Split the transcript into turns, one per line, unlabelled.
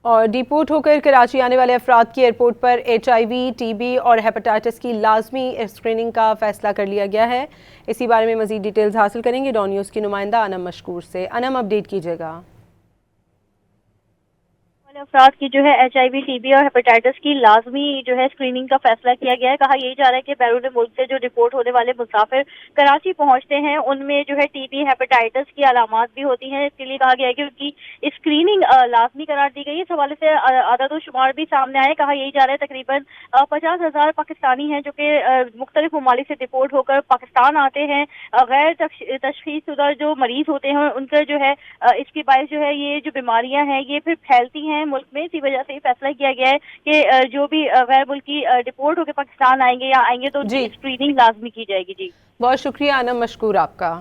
اور ڈیپورٹ ہو کر کراچی آنے والے افراد کی ایئرپورٹ پر HIV TB اور ہیپاٹائٹس کی لازمی اسکریننگ کا فیصلہ کر لیا گیا ہے۔ اسی بارے میں مزید ڈیٹیلز حاصل کریں گے ڈان نیوز کی نمائندہ انم مشکور سے۔ انم، اپڈیٹ کیجیے گا۔
افراد کی HIV TB اور ہیپاٹائٹس کی لازمی اسکریننگ کا فیصلہ کیا گیا ہے۔ کہا یہی جا رہا ہے کہ بیرون ملک سے جو رپورٹ ہونے والے مسافر کراچی پہنچتے ہیں ان میں TB ہیپاٹائٹس کی علامات بھی ہوتی ہیں۔ اس کے لیے کہا گیا ہے کہ ان کی اسکریننگ لازمی قرار دی گئی ہے۔ اس حوالے سے عدد و شمار بھی سامنے آئے۔ کہا یہی جا رہا ہے تقریباً 50,000 پاکستانی ہیں جو کہ مختلف ممالک سے رپورٹ ہو کر پاکستان آتے ہیں۔ غیر تشخیص شدہ جو مریض ہوتے ہیں ان کا اس کی باعث یہ جو بیماریاں ہیں یہ پھر پھیلتی ہیں ملک میں۔ اسی وجہ سے یہ فیصلہ کیا گیا ہے کہ جو بھی غیر ملکی ڈپورٹ ہو کے پاکستان آئیں گے یا آئیں گے تو ان کی
جی،
اسکریننگ لازمی کی جائے گی۔ جی
بہت شکریہ انم مشکور آپ کا۔